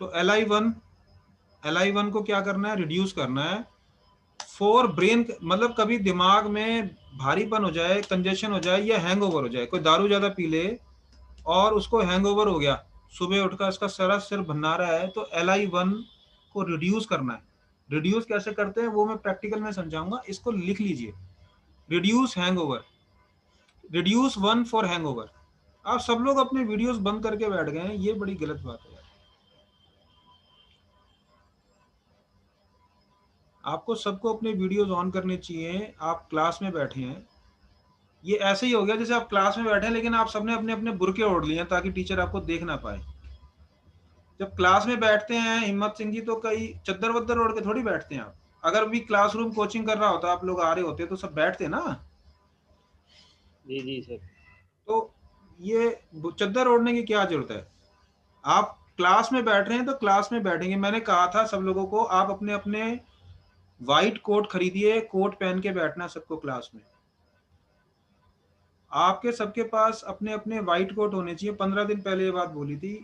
तो Li1 को क्या करना है, रिड्यूस करना है फॉर ब्रेन, मतलब कभी दिमाग में भारीपन हो जाए, कंजेशन हो जाए या हैंगओवर हो जाए, कोई दारू ज्यादा पी ले और उसको हैंगओवर हो गया, सुबह उठकर उसका सारा सिर भन्ना रहा है, तो Li1 को रिड्यूस करना है। रिड्यूस कैसे करते हैं वो मैं प्रैक्टिकल में समझाऊंगा, इसको लिख लीजिए। Reduce hangover, reduce 1 for hangover. आप सब लोग अपने वीडियोस बंद करके बैठ गए हैं, ये बड़ी गलत बात है यार। आपको सबको अपने वीडियोस ऑन करने चाहिए। आप क्लास में बैठे हैं, ये ऐसे ही हो गया जैसे आप क्लास में बैठे हैं लेकिन आप सबने अपने अपने बुरके ओढ़ लिए हैं ताकि टीचर आपको देख ना पाए। जब क्लास में बैठते हैं हिम्मत सिंह जी, तो कई चद्दर वद्दर ओढ़ के थोड़ी बैठते हैं आप। अगर भी क्लासरूम कोचिंग कर रहा होता, आप लोग आ रहे होते तो सब बैठते ना। जी जी सर। तो ये चद्दर ओढ़ने की क्या जरूरत है। आप क्लास में बैठ रहे हैं तो क्लास में बैठेंगे। मैंने कहा था सब लोगों को, आप अपने अपने व्हाइट कोट खरीदिए, कोट पहन के बैठना सबको क्लास में। आपके सबके पास अपने अपने व्हाइट कोट होने चाहिए। 15 दिन पहले ये बात बोली थी।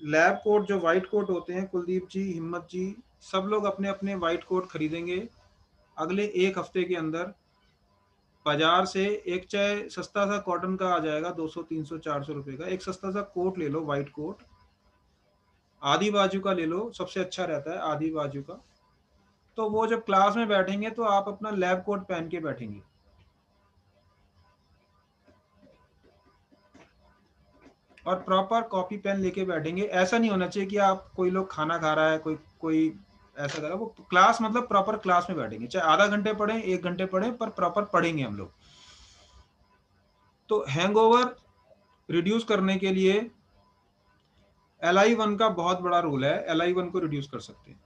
लैब कोट जो व्हाइट कोट होते हैं, कुलदीप जी, हिम्मत जी, सब लोग अपने अपने व्हाइट कोट खरीदेंगे अगले 1 हफ्ते के अंदर। बाजार से एक चाहे सस्ता सा कॉटन का आ जाएगा, 200 300 400 रुपए का, एक सस्ता सा कोट ले लो, व्हाइट कोट। आधी बाजू का ले लो, सबसे अच्छा रहता है आधी बाजू का। तो वो जब क्लास में बैठेंगे तो आप अपना लैब कोट पहन के बैठेंगे। और प्रॉपर कॉपी पेन लेके बैठेंगे। ऐसा नहीं होना चाहिए कि आप, कोई लोग खाना खा रहा है, कोई कोई ऐसा कर रहा है। वो क्लास मतलब प्रॉपर क्लास में बैठेंगे, चाहे आधा घंटे पढ़े 1 घंटे पढ़े, पर प्रॉपर पढ़ेंगे हम लोग। तो हैंगओवर रिड्यूस करने के लिए Li1 का बहुत बड़ा रोल है, Li1 को रिड्यूस कर सकते हैं।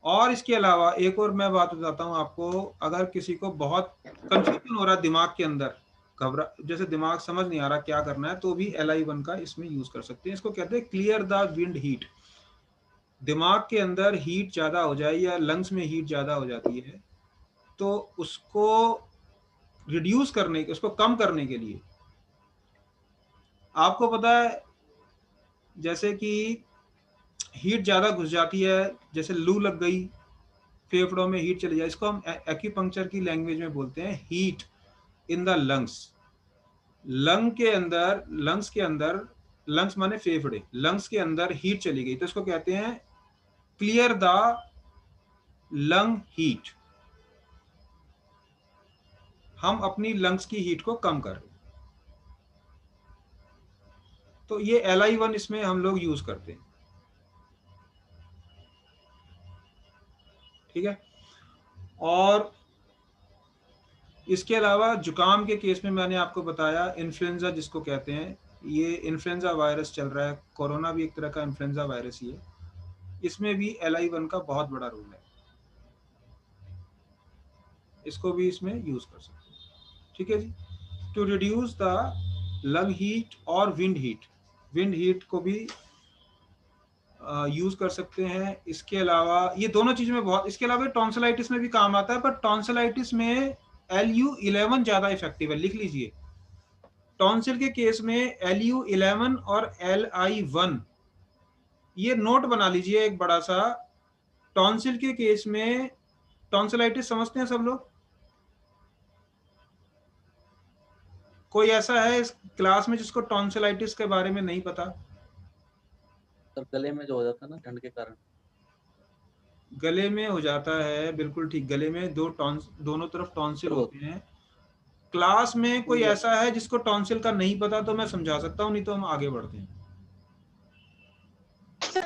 और इसके अलावा एक और मैं बात बताता हूँ आपको। अगर किसी को बहुत कंफ्यूजन हो रहा है दिमाग के अंदर, घबरा, जैसे दिमाग समझ नहीं आ रहा क्या करना है, तो भी Li1 का इसमें यूज कर सकते हैं। इसको कहते हैं क्लियर द विंड हीट। दिमाग के अंदर हीट ज़्यादा हो जाए या लंग्स में हीट ज़्यादा हो जाती है, तो उसको रिड्यूस करने, उसको कम करने के लिए, आपको पता है जैसे कि हीट ज़्यादा घुस जाती है, जैसे लू लग गई, फेफड़ों में हीट चली जाए, इसको हम एक्यूपंक्चर की लैंग्वेज में बोलते हैं heat in the lungs. Lungs के अंदर, लंग्स माने फेफड़े, लंग्स के अंदर हीट चली गई, तो इसको कहते हैं क्लियर द लंग हीट। हम अपनी लंग्स की हीट को कम कर रहे हैं। तो ये Li1 इसमें हम लोग यूज करते हैं। ठीक है। और इसके अलावा जुकाम के केस में मैंने आपको बताया, इन्फ्लुएंजा जिसको कहते हैं, ये इन्फ्लुएंजा वायरस चल रहा है, कोरोना भी एक तरह का इन्फ्लुएंजा वायरस ही है, इसमें भी Li1 का बहुत बड़ा रोल है। इसको भी इसमें यूज कर सकते हैं। ठीक है जी। To reduce the lung heat और विंड हीट, विंड हीट को भी यूज कर सकते हैं। इसके अलावा ये दोनों चीज में बहुत, इसके अलावा टॉन्सिलाइटिस में भी काम आता है, पर टॉन्सिलाइटिस में Lu11 ज्यादा इफेक्टिव है, लिख लीजिए। टॉन्सिल के केस में Lu11 और Li1, ये नोट बना लीजिए एक बड़ा सा। टॉन्सिल के केस में, टॉन्सिलाइटिस समझते हैं सब लोग? कोई ऐसा है इस क्लास में जिसको टॉन्सिलाइटिस के बारे में नहीं पता? सर गले में जो हो जाता है ना ठंड के कारण। गले में हो जाता है, बिल्कुल ठीक। गले में दोनों तरफ टॉन्सिल होते हैं। क्लास में कोई ऐसा है जिसको टॉन्सिल का नहीं पता तो मैं समझा सकता हूँ, नहीं तो हम आगे बढ़ते हैं।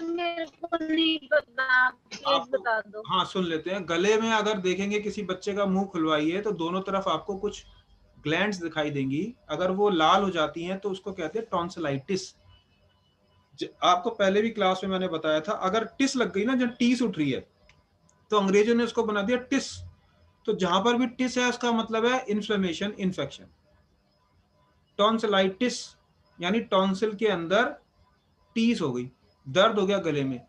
मेरे को नहीं पता, प्लीज आपको, बता दो। हाँ सुन लेते हैं। गले में अगर देखेंगे किसी बच्चे का मुंह खुलवाइए तो दोनों तरफ आपको कुछ ग्लैंड्स दिखाई देंगी, अगर वो लाल हो जाती हैं तो उसको कहते हैं टॉन्सिलाइटिस। आपको पहले भी क्लास में मैंने बताया था, अगर टिस लग गई ना, जब टीस उठ रही है, तो अंग्रेजों ने उसको बना दिया टिस। तो जहां पर भी टिस है उसका मतलब है इन्फ्लेमेशन, इन्फेक्शन। टॉन्सिलाइटिस यानी टॉन्सिल के अंदर टीस हो गई, दर्द हो गया गले में,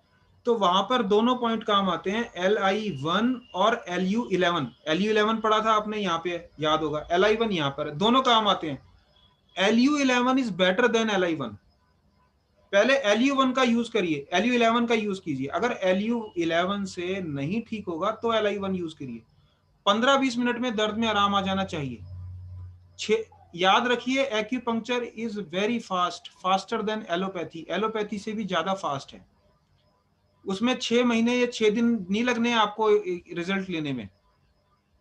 तो वहां पर दोनों पॉइंट काम आते हैं, Li1 और Lu11। Lu11 पढ़ा था आपने, यहाँ पे याद होगा, Li1 यहाँ पर, दोनों काम आते हैं। Lu11 is better than Li1। पहले LU1 का यूज करिए, LU11 का यूज कीजिए। अगर LU11 से नहीं ठीक होगा तो LI1 यूज करिए। 15-20 मिनट में दर्द में आराम आ जाना चाहिए। याद रखिए, acupuncture is very fast, faster than allopathy. Allopathy से भी ज्यादा फास्ट है। उसमें 6 महीने या 6 दिन नहीं लगने हैं आपको रिजल्ट लेने में।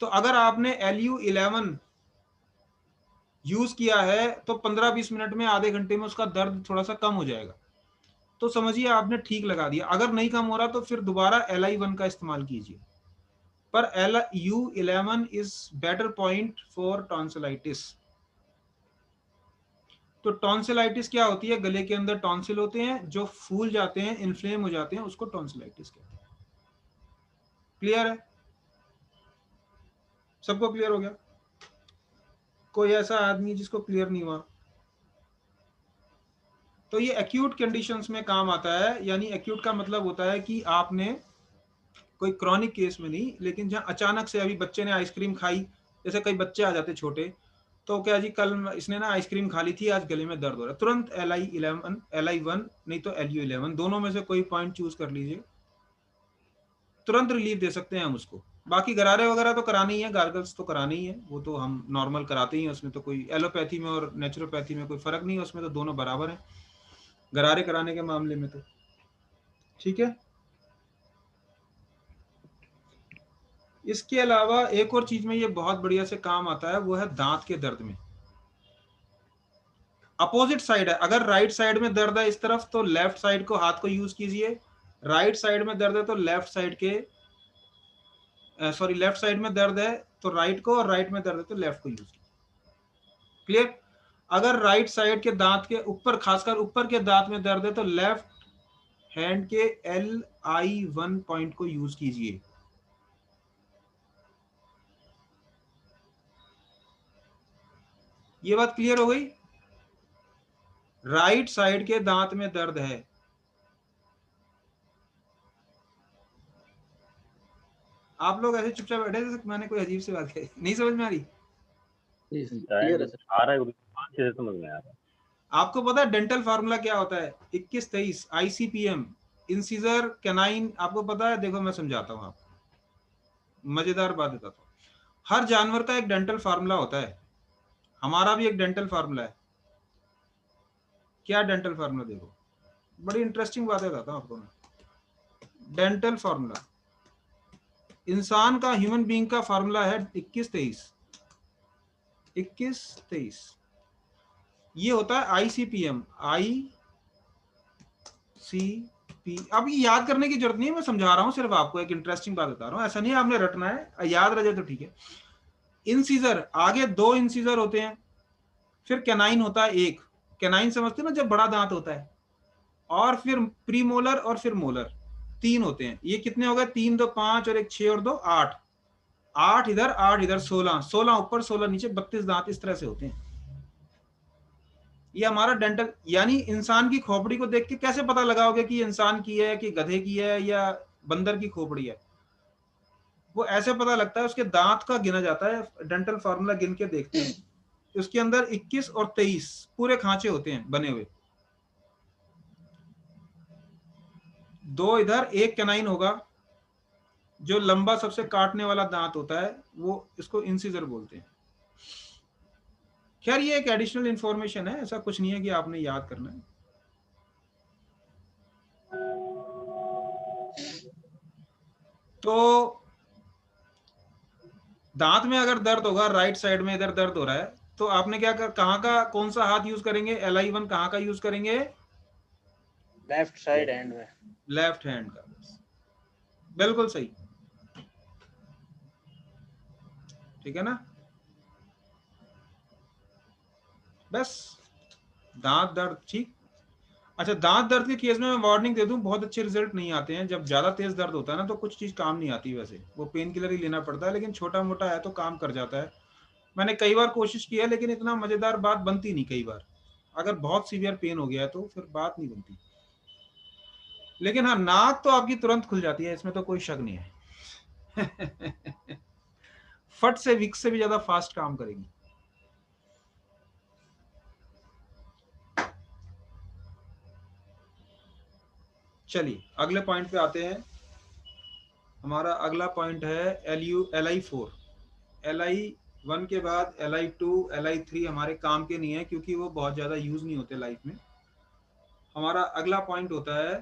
तो अगर आपने LU11 यूज किया है तो 15-20 मिनट में, आधे घंटे में उसका दर्द थोड़ा सा कम हो जाएगा। तो समझिए आपने ठीक लगा दिया। अगर नहीं कम हो रहा तो फिर दोबारा LI1 का इस्तेमाल कीजिए। पर LU11 is better point for tonsillitis. तो टॉन्सिलाइटिस क्या होती है? गले के अंदर टॉन्सिल होते हैं जो फूल जाते हैं, इन्फ्लेम हो जाते हैं, उसको टॉन्सिलाइटिस कहते हैं। क्लियर है? सबको क्लियर हो गया? कोई ऐसा आदमी जिसको क्लियर नहीं हुआ? तो ये एक्यूट कंडीशंस में काम आता है। यानी एक्यूट का मतलब होता है कि आपने कोई क्रॉनिक केस में नहीं, लेकिन जहां अचानक से अभी बच्चे ने आइसक्रीम खाई, जैसे कई बच्चे आ जाते छोटे, तो क्या जी कल इसने ना आइसक्रीम खा ली थी, आज गले में दर्द हो रहा है, तुरंत LI1 नहीं तो LU11 दोनों में से कोई पॉइंट चूज कर लीजिए, तुरंत रिलीफ दे सकते हैं हम उसको। बाकी गरारे वगैरह तो करानी ही है, गार्गल्स तो करानी ही है, वो तो हम नॉर्मल कराते ही हैं। उसमें तो कोई एलोपैथी में और नेचुरोपैथी में कोई फर्क नहीं है, उसमें तो दोनों बराबर हैं गरारे कराने के मामले में तो। ठीक है। इसके अलावा एक और चीज में ये बहुत बढ़िया से काम आता है, वो है दांत के दर्द में। अपोजिट साइड है, अगर राइट साइड में दर्द है इस तरफ तो लेफ्ट साइड को, हाथ को यूज कीजिए। राइट साइड में दर्द है तो लेफ्ट साइड के, सॉरी लेफ्ट साइड में दर्द है तो राइट को, और राइट में दर्द है तो लेफ्ट को यूज कीजिए। क्लियर? अगर राइट साइड के दांत के ऊपर, खासकर ऊपर के दांत में दर्द है तो लेफ्ट हैंड के LI1 पॉइंट को यूज कीजिए। ये बात क्लियर हो गई? राइट साइड के दांत में दर्द है, आप लोग ऐसे चुपचाप बैठे थे, मैंने कोई अजीब सी बात कही? नहीं समझ में आ रही? क्लियर है सर। आ रहा है, समझ में आ रहा है। आपको पता है डेंटल फार्मूला क्या होता है? 21-23 ICPM, इंसीजर कैनाइन। आपको पता है? देखो मैं समझाता हूँ आपको, मजेदार बात बताता हूँ। हर जानवर का एक डेंटल फार्मूला होता है, हमारा भी एक डेंटल फार्मूला है। क्या डेंटल फार्मूला? देखो, बड़ी इंटरेस्टिंग बात बताता हूँ आपको मैं। डेंटल फार्मूला इंसान का, ह्यूमन बीइंग का फार्मूला है 21-23। 21-23 ये होता है ICPM। अब ये याद करने की जरूरत नहीं है, मैं समझा रहा हूं, सिर्फ आपको एक इंटरेस्टिंग बात बता रहा हूं। ऐसा नहीं आपने रटना है, याद रह जाए तो ठीक है। इंसीजर, आगे 2 इंसीजर होते हैं, फिर कैनाइन होता है एक। कैनाइन समझते हैं ना, जब बड़ा दांत होता है। और फिर प्रीमोलर और फिर मोलर, 3 होते हैं। ये कितने हो गए? 3 2 5 और 1 6 और 2 8। 8 इधर 8 इधर, 16 16 ऊपर 16 नीचे, 32 दांत इस तरह से होते हैं। ये हमारा डेंटल, यानी इंसान की खोपड़ी को देख के कैसे पता लगाओगे कि इंसान की है कि गधे की है या बंदर की खोपड़ी है? वो ऐसे पता लगता है, उसके दांत का गिना जाता है, डेंटल फार्मूला गिन के देखते हैं। उसके अंदर 21 और 23 पूरे खांचे होते हैं बने हुए, 2 इधर, 1 कैनाइन होगा, जो लंबा सबसे काटने वाला दांत होता है, वो इसको इंसिजर बोलते हैं। खैर ये एक एडिशनल इंफॉर्मेशन है, ऐसा कुछ नहीं है कि आपने याद करना है। तो दांत में अगर दर्द होगा, राइट साइड में इधर दर्द हो रहा है, तो आपने क्या कर, कहाँ का, कौन सा हाथ यूज करेंगे? LI1 कहाँ का यूज करेंगे? लेफ्ट साइड हैंड में, लेफ्ट हैंड का। बिल्कुल सही, ठीक है ना? बस दांत दर्द ठीक। अच्छा, दांत दर्द के केस में मैं वार्निंग दे दूं, बहुत अच्छे रिजल्ट नहीं आते हैं। जब ज्यादा तेज दर्द होता है ना, तो कुछ चीज काम नहीं आती, वैसे वो पेन किलर ही लेना पड़ता है, लेकिन छोटा मोटा है तो काम कर जाता है। मैंने कई बार कोशिश की है, लेकिन इतना मजेदार बात बनती नहीं कई बार। अगर बहुत सीवियर पेन हो गया है तो फिर बात नहीं बनती। लेकिन हाँ, नाक तो आपकी तुरंत खुल जाती है, इसमें तो कोई शक नहीं है। फट से विक्स से भी ज्यादा फास्ट काम करेगी। चलिए अगले पॉइंट पे आते हैं। हमारा अगला पॉइंट है LI4। LI1 के बाद LI2 LI3 हमारे काम के नहीं है क्योंकि वो बहुत ज़्यादा यूज़ नहीं होते लाइफ में। हमारा अगला पॉइंट होता है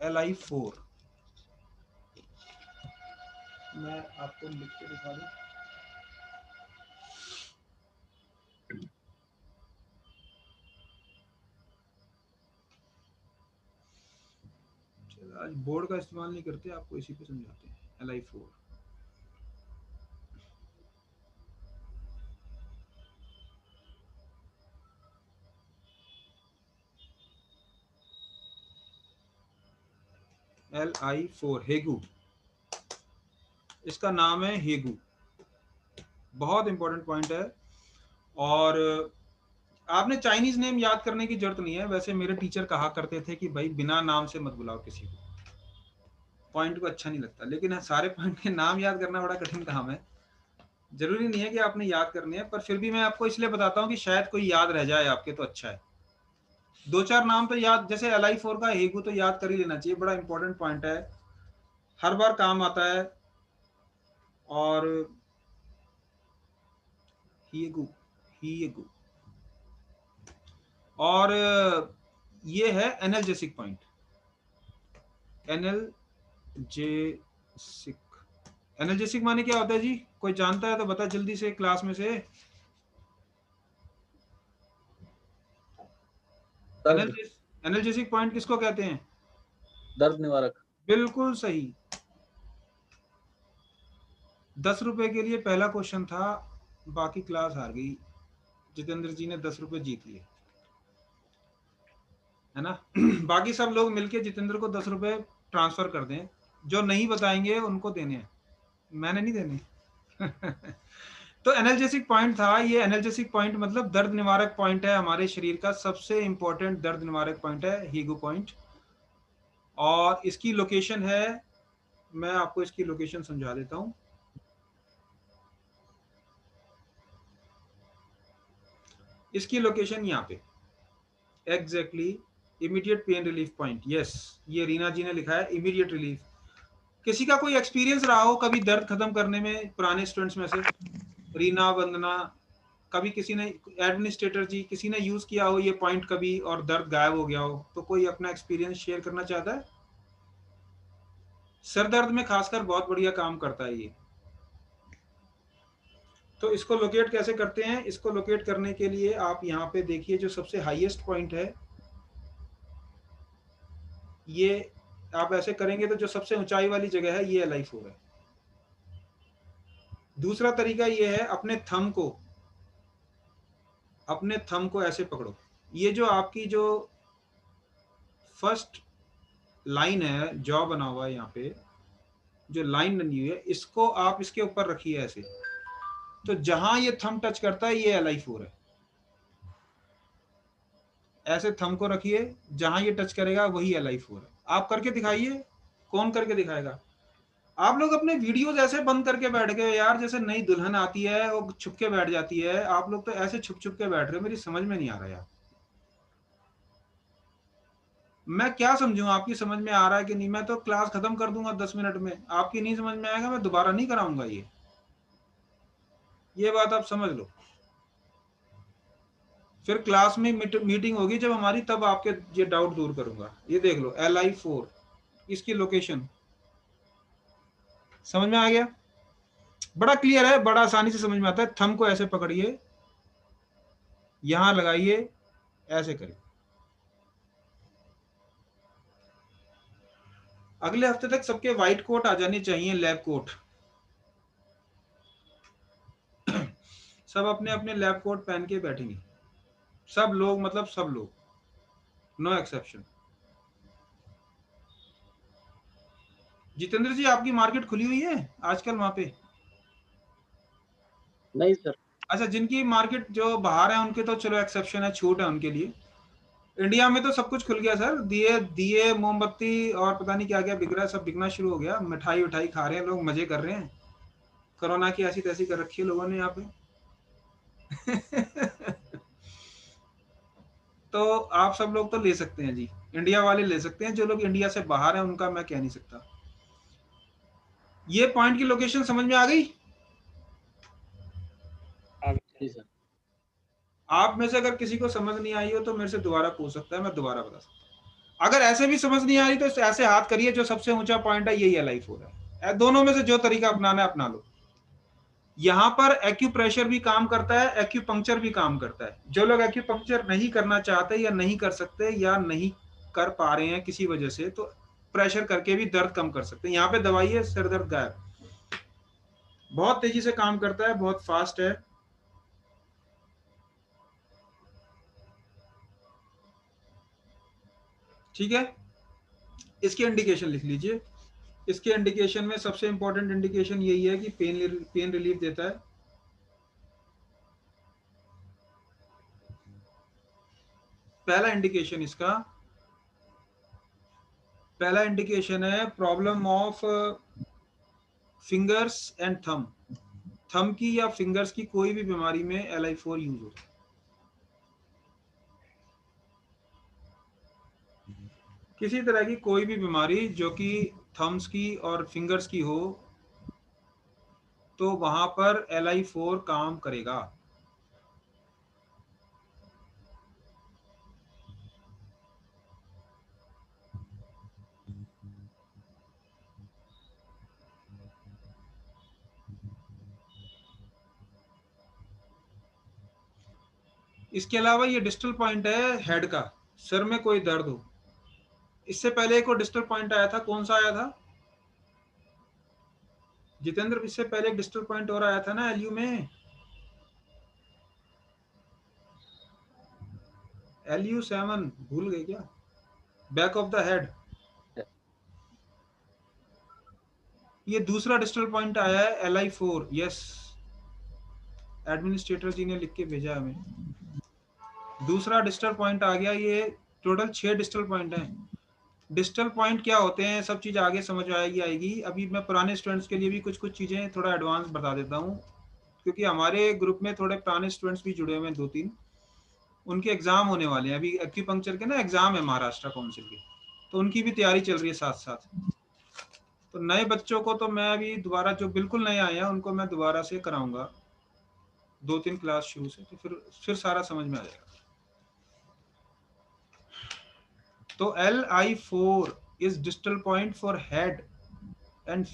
LI4। मैं आपको लिख के दिखा दूं। आज बोर्ड का इस्तेमाल नहीं करते, आपको इसी पे समझाते हैं। LI4 LI4 हेगू, इसका नाम है हेगू। बहुत इंपॉर्टेंट पॉइंट है। और आपने चाइनीज नेम याद करने की जरूरत नहीं है। वैसे मेरे टीचर कहा करते थे कि भाई बिना नाम से मत बुलाओ किसी को, पॉइंट को अच्छा नहीं लगता। लेकिन सारे पॉइंट के नाम याद करना बड़ा कठिन काम है। जरूरी नहीं है कि आपने याद करने हैं, पर फिर भी मैं आपको इसलिए बताता हूँ कि शायद कोई याद रह जाए आपके, तो अच्छा है। दो चार नाम तो याद, जैसे LI4 का हेगू तो याद कर ही लेना चाहिए, बड़ा इंपॉर्टेंट पॉइंट है, हर बार काम आता है। और हेगू हेगू और ये है एनाल्जेसिक पॉइंट। एनाल्जेसिक, एनाल्जेसिक माने क्या होता है जी? कोई जानता है तो बता जल्दी से क्लास में से। दर्द, एनाल्जेसिक पॉइंट किसको कहते हैं? दर्द निवारक। बिल्कुल सही। 10 रुपए के लिए पहला क्वेश्चन था, बाकी क्लास हार गई। जितेंद्र जी ने 10 रुपए जीत लिए, है ना। बाकी सब लोग मिलके जितेंद्र को 10 रुपए ट्रांसफर कर दें। जो नहीं बताएंगे उनको देने हैं, मैंने नहीं देने। तो एनाल्जेसिक पॉइंट था ये। एनाल्जेसिक पॉइंट मतलब दर्द निवारक पॉइंट है। हमारे शरीर का सबसे इंपॉर्टेंट दर्द निवारक पॉइंट है हीगो पॉइंट। और इसकी लोकेशन है, मैं आपको इसकी लोकेशन समझा देता हूं। इसकी लोकेशन यहाँ पे exactly immediate pain relief point. Yes, ये रीना जी ने लिखा है इमीडिएट रिलीफ। किसी का कोई एक्सपीरियंस रहा हो कभी दर्द खत्म करने में, पुराने स्टूडेंट्स में से? रीना, वंदना, कभी किसी ने, एडमिनिस्ट्रेटर जी, किसी ने यूज किया हो ये पॉइंट कभी और दर्द गायब हो गया हो? तो कोई अपना एक्सपीरियंस शेयर करना चाहता है? सर दर्द में खासकर बहुत बढ़िया काम करता है ये। तो इसको लोकेट कैसे करते हैं? इसको लोकेट करने के लिए आप यहाँ पे देखिए, जो सबसे हाईएस्ट पॉइंट है ये, आप ऐसे करेंगे तो जो सबसे ऊंचाई वाली जगह है ये LI4 है। दूसरा तरीका ये है, अपने थंब को ऐसे पकड़ो। ये जो आपकी जो फर्स्ट लाइन है, जॉ बना हुआ है यहाँ पे, जो लाइन बनी हुई है, इसको आप इसके ऊपर रखिए ऐसे। तो जहां ये थंब टच करता है ये LI4 है। ऐसे थंब को रखिए, जहां ये टच करेगा वही LI4 है। आप करके दिखाइए। कौन करके दिखाएगा? आप लोग अपने वीडियोस ऐसे बंद करके बैठ गए यार, जैसे नई दुल्हन आती है वो छुप के बैठ जाती है। आप लोग तो ऐसे छुप छुप के बैठ रहे हो, मेरी समझ में नहीं आ रहा यार। मैं क्या समझूं? आपकी समझ में आ रहा है कि नहीं? मैं तो क्लास खत्म कर दूंगा 10 मिनट में। आपकी नहीं समझ में आएगा, मैं दोबारा नहीं कराऊंगा ये बात आप समझ लो। फिर क्लास में मीटिंग होगी जब हमारी, तब आपके ये डाउट दूर करूंगा। ये देख लो LI4, इसकी लोकेशन समझ में आ गया? बड़ा क्लियर है, बड़ा आसानी से समझ में आता है। थंब को ऐसे पकड़िए, यहां लगाइए, ऐसे करिए। अगले हफ्ते तक सबके व्हाइट कोट आ जाने चाहिए, लैब कोट। सब अपने अपने लैब कोट पहन के बैठेंगे, सब लोग, मतलब सब लोग, नो एक्सेप्शन। जितेंद्र जी, आपकी मार्केट खुली हुई है आजकल वहां पे? नहीं सर। अच्छा, जिनकी मार्केट जो बाहर है उनके तो चलो एक्सेप्शन है, छूट है उनके लिए। इंडिया में तो सब कुछ खुल गया सर। दिए दिए मोमबत्ती और पता नहीं क्या क्या बिक रहा है, सब बिकना शुरू हो गया। मिठाई उठाई खा रहे हैं लोग, मजे कर रहे हैं। कोरोना की ऐसी तैसी कर रखी है लोगों ने यहाँ पे। तो आप सब लोग तो ले सकते हैं जी। इंडिया वाले ले सकते हैं, जो लोग इंडिया से बाहर हैं उनका मैं कह नहीं सकता। ये पॉइंट की लोकेशन समझ में आ गई? जी सर। आप में से अगर किसी को समझ नहीं आई हो तो मेरे से दोबारा पूछ सकता है, मैं दोबारा बता सकता हूँ। अगर ऐसे भी समझ नहीं आ रही तो ऐसे हाथ करिए, जो सबसे ऊंचा पॉइंट है यही LI4 है। दोनों में से जो तरीका अपनाना है अपना लो। यहाँ पर एक्यूप्रेशर भी काम करता है, एक्यूपंक्चर भी काम करता है। जो लोग एक्यूपंक्चर नहीं करना चाहते या नहीं कर सकते या नहीं कर पा रहे हैं किसी वजह से, तो प्रेशर करके भी दर्द कम कर सकते हैं। यहाँ पे दवाई है, सिर दर्द गायब। बहुत तेजी से काम करता है, बहुत फास्ट है। ठीक है, इसके इंडिकेशन लिख लीजिए। इसके इंडिकेशन में सबसे इंपॉर्टेंट इंडिकेशन यही है कि पेन रिलीफ देता है। पहला इंडिकेशन है problem of fingers and thumb की या फिंगर्स की कोई भी बीमारी में LI4 यूज होता है। किसी तरह की कोई भी बीमारी जो कि थम्स की और फिंगर्स की हो, तो वहां पर LI4 काम करेगा। इसके अलावा ये डिस्टल पॉइंट है हेड का, सर में कोई दर्द हो। इससे पहले एक और डिस्टल पॉइंट आया था, कौन सा आया था जितेंद्र? इससे पहले एक डिस्टल पॉइंट और आया था ना LU में, LU7, भूल गए क्या? Back of the head. ये दूसरा डिस्टल पॉइंट आया है LI4। यस, एडमिनिस्ट्रेटर जी ने लिख के भेजा हमें। दूसरा डिस्टल पॉइंट आ गया। ये टोटल 6 डिस्टल पॉइंट हैं। डिस्टल पॉइंट क्या होते हैं, सब चीज आगे समझ आएगी। अभी मैं पुराने स्टूडेंट्स के लिए भी कुछ चीजें थोड़ा एडवांस बता देता हूँ, क्योंकि हमारे ग्रुप में थोड़े पुराने स्टूडेंट्स भी जुड़े हुए हैं, 2-3। उनके एग्जाम होने वाले हैं अभी, एक्यूपंक्चर के ना एग्जाम है महाराष्ट्र काउंसिल के, तो उनकी भी तैयारी चल रही है साथ साथ। तो नए बच्चों को तो मैं अभी दोबारा, जो बिल्कुल नए आए हैं उनको मैं दोबारा से कराऊंगा 2-3 क्लास शुरू से, तो फिर सारा समझ में आ जाएगा। तो LI4 is distal point for head and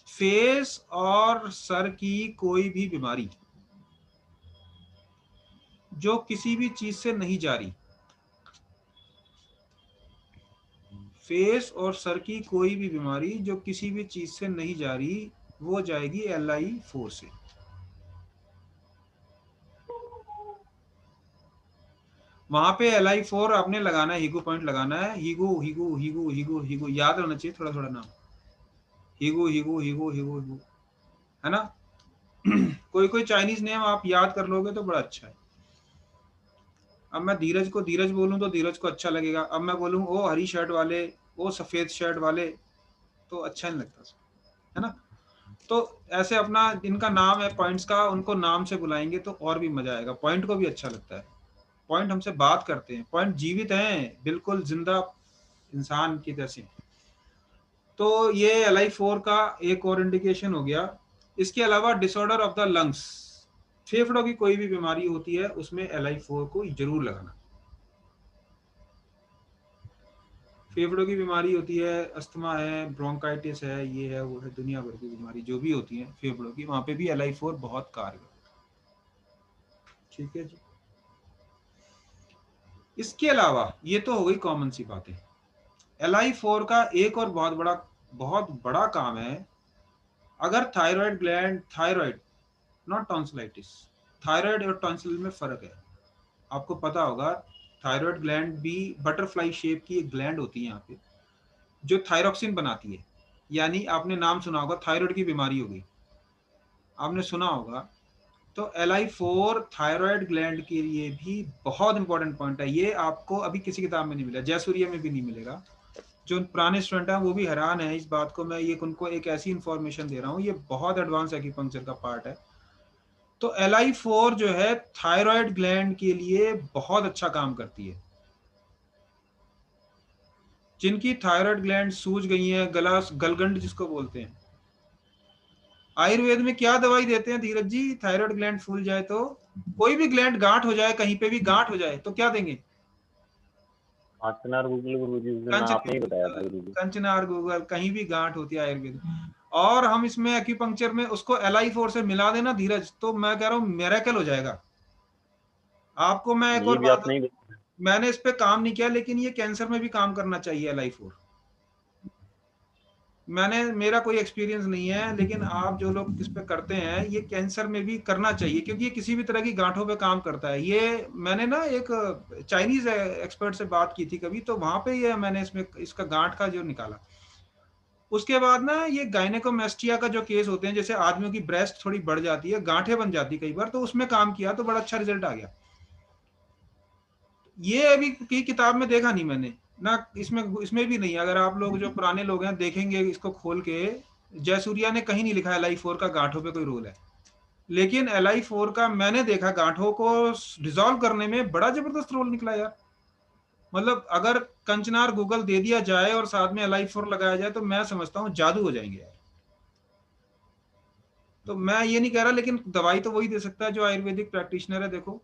face और सर की कोई भी बीमारी जो किसी भी चीज से नहीं जा रही। फेस और सर की कोई भी बीमारी जो किसी भी चीज से नहीं जा रही, वो जाएगी LI4 से। वहां पे LI4 आपने लगाना है, हीगो पॉइंट लगाना है। हीगो हीगो हीगो हीगो हीगो याद रहना चाहिए थोड़ा थोड़ा नाम। हीगो हीगो हीगो हीगो हीगो, है ना? कोई कोई चाइनीज नेम आप याद कर लोगे तो बड़ा अच्छा है। अब मैं धीरज को धीरज बोलूं तो धीरज को अच्छा लगेगा। अब मैं बोलूं ओ हरी शर्ट वाले, ओ सफेद शर्ट वाले, तो अच्छा नहीं लगता, है ना? तो ऐसे अपना इनका नाम है पॉइंट्स का, उनको नाम से बुलाएंगे तो और भी मजा आएगा। पॉइंट को भी अच्छा लगता है। पॉइंट हमसे बात करते हैं, पॉइंट जीवित हैं, बिल्कुल जिंदा इंसान की जैसे। तो ये LI4 का एक और इंडिकेशन हो गया। इसके अलावा डिसऑर्डर ऑफ द लंग्स, फेफड़ों की कोई भी बीमारी होती है उसमें LI4 को जरूर लगाना। फेफड़ों की बीमारी होती है, अस्थमा है, ब्रोंकाइटिस है, ये है वो है, दुनिया भर की बीमारी जो भी होती है फेफड़ों की, वहां पे भी LI4 बहुत कारगर। ठीक है जी। इसके अलावा ये तो हो गई कॉमन सी बातें। LI4 का एक और बहुत बड़ा काम है। अगर thyroid gland, thyroid not tonsillitis, thyroid और टॉन्सिल में फर्क है, आपको पता होगा। थायराइड ग्लैंड भी बटरफ्लाई शेप की एक ग्लैंड होती है यहाँ पे, जो थायरोक्सिन बनाती है। यानी आपने नाम सुना होगा, थायराइड की बीमारी हो गई, आपने सुना होगा। तो LI4 थायराइड ग्लैंड के लिए भी बहुत इंपॉर्टेंट पॉइंट है। ये आपको अभी किसी किताब में नहीं मिला, जयसूर्य में भी नहीं मिलेगा। जो पुराने स्टूडेंट हैं वो भी हैरान है इस बात को। मैं ये उनको एक ऐसी इंफॉर्मेशन दे रहा हूँ, ये बहुत एडवांस एक्यूपंक्चर का पार्ट है। तो LI4 जो है थायराइड ग्लैंड के लिए बहुत अच्छा काम करती है। जिनकी थायराइड ग्लैंड सूज गई है, गलगंड जिसको बोलते हैं, आयुर्वेद में क्या दवाई देते हैं धीरज जी? थायराइड ग्लैंड फूल जाए तो, कोई भी ग्लैंड गांठ हो जाए, कहीं पे भी गांठ हो जाए तो क्या देंगे? कंचनार गूगल गुरु जी, उस दिन आपने ही बताया था गुरु जी। कंचनार गूगल, कहीं भी गांठ होती है आयुर्वेद में। और हम इसमें एक्यूपंक्चर में उसको LI4 से मिला देना धीरज, तो मैं कह रहा हूँ मिरेकल हो जाएगा। आपको मैं एक ये और भी बात, आपने ही बताया। मैंने इस पे काम नहीं किया, लेकिन ये कैंसर में भी काम करना चाहिए LI4। मेरा कोई एक्सपीरियंस नहीं है, लेकिन आप जो लोग इस पे करते हैं, ये कैंसर में भी करना चाहिए, क्योंकि ये किसी भी तरह की गांठों पे काम करता है। ये मैंने ना एक चाइनीज एक्सपर्ट से बात की थी कभी, तो वहां पे ये मैंने इसमें इसका गांठ का जो निकाला। उसके बाद ना ये गायनेकोमेस्टिया का जो केस होते हैं, जैसे आदमियों की ब्रेस्ट थोड़ी बढ़ जाती है, गांठें बन जाती है कई बार, तो उसमें काम किया तो बड़ा अच्छा रिजल्ट आ गया। ये अभी की किताब में देखा नहीं मैंने ना, इसमें भी नहीं। अगर आप लोग जो पुराने लोग हैं देखेंगे इसको खोल के, जयसूर्या ने कहीं नहीं लिखा LI4 का गांठों पे कोई रोल है, लेकिन LI4 का मैंने देखा गांठों को डिसॉल्व करने में बड़ा जबरदस्त रोल निकला यार। मतलब अगर कंचनार गूगल दे दिया जाए और साथ में LI4 लगाया जाए तो मैं समझता हूँ जादू हो जाएंगे यार। तो मैं ये नहीं कह रहा, लेकिन दवाई तो वही दे सकता है जो आयुर्वेदिक प्रैक्टिशनर है। देखो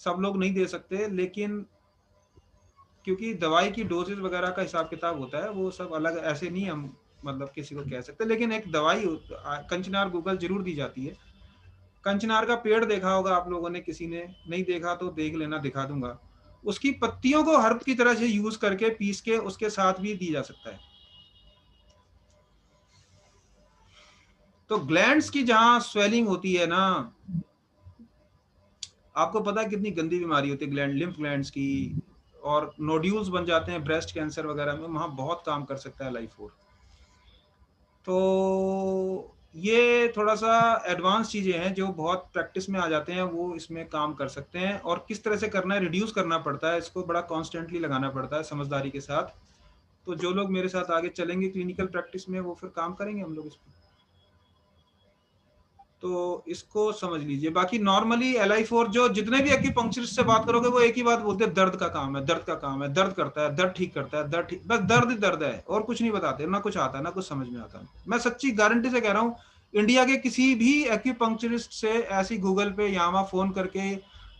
सब लोग नहीं दे सकते, लेकिन क्योंकि दवाई की डोजेज वगैरह का हिसाब किताब होता है, वो सब अलग, ऐसे नहीं हम मतलब किसी को कह सकते। लेकिन एक दवाई कंचनार गूगल जरूर दी जाती है। कंचनार का पेड़ देखा होगा आप लोगों ने, किसी ने नहीं देखा तो देख लेना, दिखा दूंगा। उसकी पत्तियों को हर्ब की तरह से यूज करके पीस के उसके साथ भी दी जा सकता है। तो ग्लैंड्स की जहां स्वेलिंग होती है ना, आपको पता है कितनी गंदी बीमारी होती है ग्लैंड, लिम्फ ग्लैंड्स की, और नोड्यूल्स बन जाते हैं ब्रेस्ट कैंसर वगैरह में, वहां बहुत काम कर सकता है LI4। तो ये थोड़ा सा एडवांस चीजें हैं जो बहुत प्रैक्टिस में आ जाते हैं, वो इसमें काम कर सकते हैं। और किस तरह से करना है, रिड्यूस करना पड़ता है इसको, बड़ा कॉन्स्टेंटली लगाना पड़ता है समझदारी के साथ। तो जो लोग मेरे साथ आगे चलेंगे क्लिनिकल प्रैक्टिस में, वो फिर काम करेंगे हम लोग इस पर। तो इसको समझ लीजिए। बाकी नॉर्मली LI4 जो जितने भी एक्यूपंक्चरिस्ट से बात करोगे वो एक ही बात बोलते हैं, दर्द का काम है, दर्द का काम है, दर्द करता है, दर्द ठीक करता है, दर्द ठीक, बस दर्द ही दर्द है, और कुछ नहीं बताते, ना कुछ आता है, ना कुछ समझ में आता है। मैं सच्ची गारंटी से कह रहा हूँ, इंडिया के किसी भी एक्यूपंक्चरिस्ट से ऐसी गूगल पे या वहां फोन करके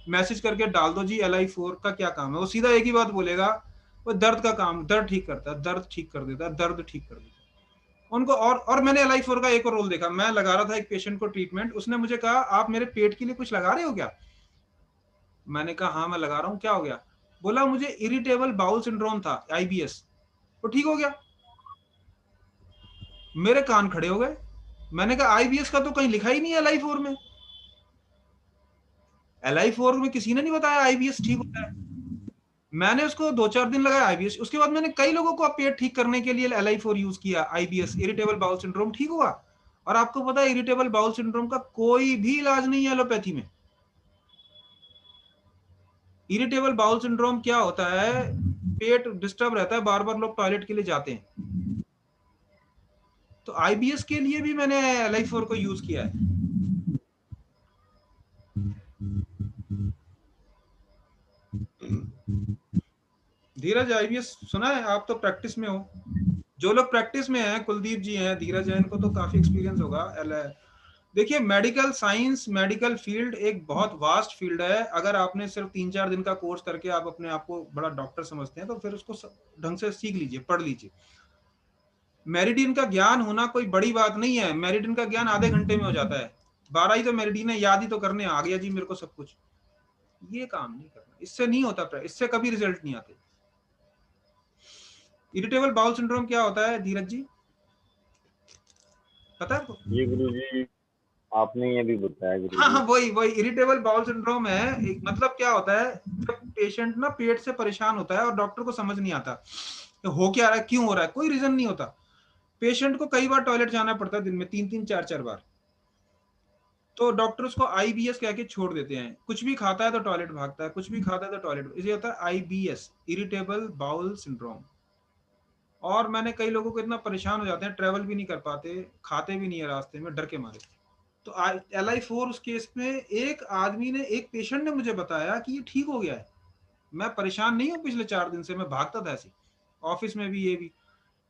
मैसेज करके डाल दो जी LI4 का क्या काम है, वो सीधा एक ही बात बोलेगा, वो दर्द का काम, दर्द ठीक करता है, दर्द ठीक कर देता है, दर्द ठीक कर देता है उनको। और मैंने LI4 का एक और रोल देखा। मैं लगा रहा था एक पेशेंट को ट्रीटमेंट, उसने मुझे कहा आप मेरे पेट के लिए कुछ लगा रहे हो क्या? मैंने कहा हाँ मैं लगा रहा हूँ, क्या हो गया? बोला मुझे इरिटेबल बाउल सिंड्रोम था, IBS, तो ठीक हो गया। मेरे कान खड़े हो गए। मैंने कहा IBS का तो कहीं लिखा ही नहीं है LI4 में, LI4 में किसी ने नहीं बताया IBS ठीक होता है। मैंने उसको 2-4 दिन लगाया IBS, उसके बाद मैंने कई लोगों को पेट ठीक करने के लिए LI4 यूज किया, IBS इरिटेबल बाउल सिंड्रोम ठीक हुआ। और आपको पता है इरिटेबल बाउल सिंड्रोम का कोई भी इलाज नहीं है एलोपैथी में। इरिटेबल बाउल सिंड्रोम क्या होता है, पेट डिस्टर्ब रहता है, बार बार लोग टॉयलेट के लिए जाते हैं। तो IBS के लिए भी मैंने LI4 को यूज किया है। धीरज IBS सुना है? आप तो प्रैक्टिस में हो। जो लोग प्रैक्टिस में हैं, कुलदीप जी हैं, धीरज है, इनको तो काफी एक्सपीरियंस होगा। देखिए मेडिकल साइंस, मेडिकल फील्ड एक बहुत वास्ट फील्ड है। अगर आपने सिर्फ 3-4 दिन का कोर्स करके आप अपने आप को बड़ा डॉक्टर समझते हैं, तो फिर उसको ढंग से सीख लीजिए, पढ़ लीजिए। मेरिडियन का ज्ञान होना कोई बड़ी बात नहीं है, मेरिडियन का ज्ञान आधे घंटे में हो जाता है। 12 ही तो मेरिडियन है, याद ही तो करने आ गया जी मेरे को सब कुछ। ये काम नहीं करना, इससे नहीं होता, इससे कभी रिजल्ट नहीं आते। इरिटेबल बाउल सिंड्रोम क्या होता है धीरज जी, पता है आपको? ये गुरु जी आपने ये भी बताया गुरु हाँ जी। हाँ, वही इरिटेबल बाउल सिंड्रोम है। एक मतलब क्या होता है, जब पेशेंट ना पेट से परेशान होता है और डॉक्टर को समझ नहीं आता हो क्या रहा है, क्यों हो रहा है, कोई रीजन नहीं होता। पेशेंट को कई बार टॉयलेट जाना पड़ता है दिन में, 3-3 4-4 बार। तो डॉक्टर उसको IBS कह के छोड़ देते हैं। कुछ भी खाता है तो टॉयलेट भागता है, कुछ भी खाता है तो टॉयलेट, इसे होता है IBS, इरिटेबल बाउल सिंड्रोम। और मैंने कई लोगों को इतना परेशान हो जाते हैं, ट्रेवल भी नहीं कर पाते, खाते भी नहीं है रास्ते में डर के मारे। तो LI4 उस केस में एक आदमी ने, एक पेशेंट ने मुझे बताया कि ये ठीक हो गया है, मैं परेशान नहीं हूँ पिछले 4 दिन से, मैं भागता था ऐसे। ऑफिस में भी ये भी।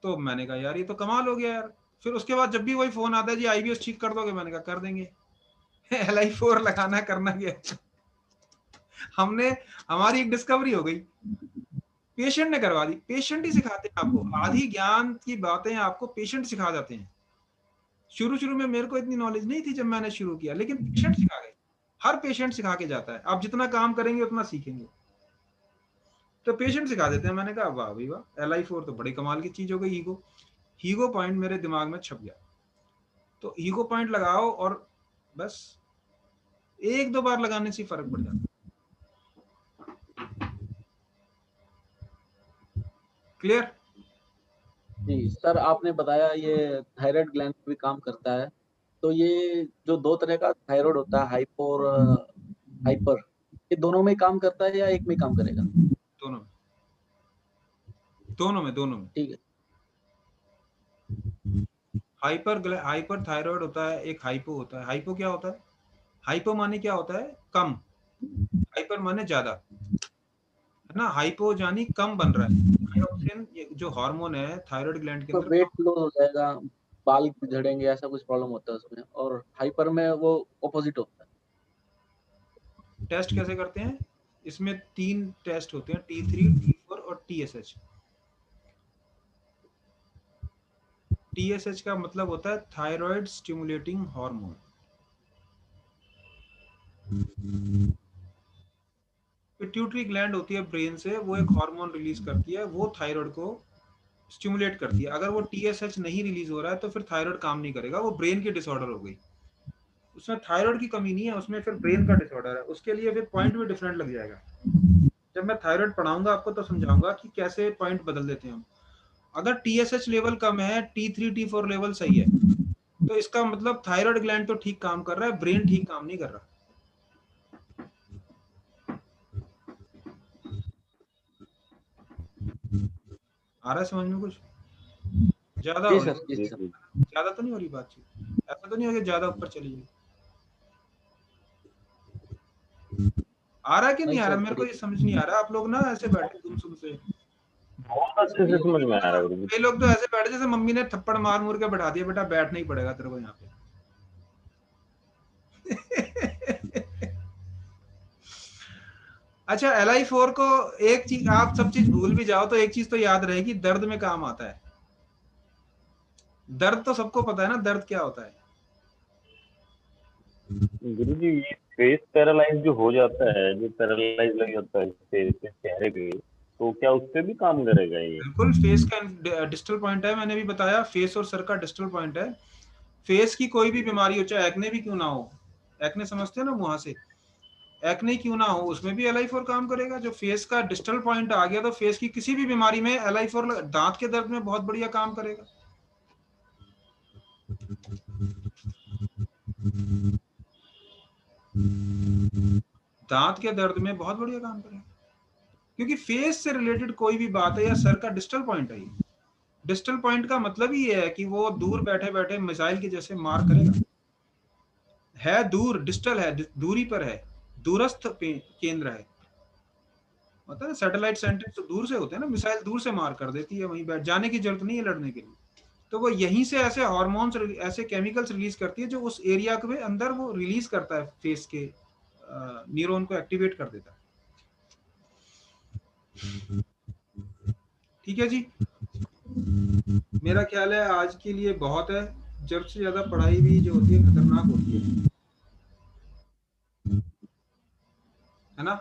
तो मैंने कहा यार ये तो कमाल हो गया यार। फिर उसके बाद जब भी वही फोन आता है जी IBS ठीक कर दोगे, मैंने कहा कर देंगे। LI4 लगाना करना क्या है। हमने हमारी एक डिस्कवरी हो गई, पेशेंट ने करवा दी। पेशेंट ही सिखाते हैं आपको, आधी ज्ञान की बातें आपको पेशेंट सिखा जाते हैं। शुरू शुरू में मेरे को इतनी नॉलेज नहीं थी जब मैंने शुरू किया, लेकिन पेशेंट सिखा गए। हर पेशेंट सिखा के जाता है, आप जितना काम करेंगे उतना सीखेंगे। तो पेशेंट सिखा देते हैं। मैंने कहा वाह भाई वाह, LI4 तो बड़ी कमाल की चीज हो गई। हीगो पॉइंट मेरे दिमाग में छप गया। तो हीगो पॉइंट लगाओ और बस 1-2 बार लगाने से फर्क पड़ जाता है। क्लियर? जी सर, आपने बताया ये थायराइड ग्लैंड भी काम करता है। तो ये जो 2 तरह का थायराइड होता है, हाइपो और हाइपर, ये दोनों में काम करता है या एक में काम करेगा? दोनों में। ठीक है। हाइपर थायराइड होता है, एक हाइपो होता है। हाइपो क्या होता है? हाइपो माने क्या होता है? कम। हाइपर माने ज्यादा, है ना। हाइपो यानी कम बन रहा है। थायरोक्सिन जो हार्मोन है थायराइड ग्लैंड के तो अंदर, वेट लॉस हो जाएगा, बाल झड़ेंगे, ऐसा कुछ प्रॉब्लम होता है उसमें। और हाइपर में वो ऑपोजिट होता है। टेस्ट कैसे करते हैं? इसमें 3 टेस्ट होते हैं, T3, T4 और TSH। TSH का मतलब होता है thyroid stimulating hormone. Pituitary gland होती है ब्रेन से, वो एक हार्मोन रिलीज करती है, वो थायराइड को स्टिमुलेट करती है। अगर वो TSH नहीं रिलीज हो रहा है तो फिर थायराइड काम नहीं करेगा, वो ब्रेन की डिसऑर्डर हो गई। उसमें थायराइड की कमी नहीं है, उसमें फिर ब्रेन का डिसऑर्डर है। उसके लिए फिर पॉइंट भी डिफरेंट लग जाएगा। जब मैं थायराइड पढ़ाऊंगा आपको तो समझाऊंगा कि कैसे पॉइंट बदल देते हैं हम। अगर TSH लेवल कम है, T3 T4 लेवल सही है, तो इसका मतलब थायराइड ग्लैंड तो ठीक काम कर रहा है, ब्रेन ठीक काम नहीं कर रहा। आ रहा है समझ में कुछ? ज्यादा जी हो सर, जी जी सर। जी ज्यादा तो नहीं हो रही बातचीत? ऐसा तो नहीं हो कि ज्यादा ऊपर चली जाए? आ रहा है कि नहीं आ रहा? सर, मेरे को ये समझ नहीं आ रहा। आप लोग ना ऐसे बैठे गुमसुम से। बहुत अच्छे से समझ में आ रहा है गुरु जी। कई लोग तो ऐसे बैठे जैसे मम्मी ने थप्पड़ मार मुर के बैठा दिया, बेटा बैठना ही पड़ेगा तेरे को यहाँ पे। अच्छा, LI4 को एक चीज, आप सब चीज भूल भी जाओ तो एक चीज तो याद रहेगी, दर्द में काम आता है। दर्द तो सबको पता है ना, दर्द क्या होता है। गुरु जी, ये फेस पैरालाइज जो हो जाता है, जो पैरालाइज लग जाता है चेहरे पे, तो क्या उस पे भी काम करेगा ये? बिल्कुल, फेस का डिस्टल पॉइंट है, मैंने भी बताया, फेस और सर का डिस्टल पॉइंट है। फेस की कोई भी बीमारी हो, चाहे एक्ने भी क्यों ना हो, एक्ने समझते हैं ना मुंह से, एक्ने क्यों ना हो, उसमें भी LI4 काम करेगा। जो फेस का डिस्टल पॉइंट आ गया तो फेस की किसी भी बीमारी में LI4, दांत के दर्द में बहुत बढ़िया काम करेगा। दांत के दर्द में बहुत बढ़िया काम करेगा, क्योंकि फेस से रिलेटेड कोई भी बात है या सर का डिस्टल पॉइंट है। डिस्टल पॉइंट का मतलब ही है कि वो दूर बैठे बैठे मिसाइल के जैसे मार करेगा। है दूर, डिस्टल है, दूरी पर है, दूरस्थ केंद्र है। होता है सैटेलाइट सेंटर तो दूर से होते हैं ना, मिसाइल दूर से मार कर देती है, वहीं बैठ जाने की जरूरत नहीं है लड़ने के लिए। तो वो यहीं से ऐसे हार्मोन्स, ऐसे केमिकल्स रिलीज करती है जो उस एरिया के अंदर वो रिलीज करता है, फेस के न्यूरॉन को एक्टिवेट कर देता है। ठीक है जी, मेरा ख्याल है आज के लिए बहुत है। जरूरत से ज्यादा पढ़ाई भी जो होती है खतरनाक होती है ना।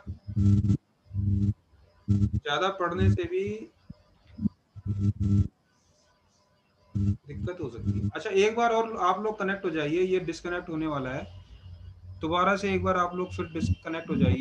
ज्यादा पढ़ने से भी दिक्कत हो सकती है। अच्छा, एक बार और आप लोग कनेक्ट हो जाइए, ये डिस्कनेक्ट होने वाला है, दोबारा से एक बार आप लोग फिर डिस्कनेक्ट हो जाइए।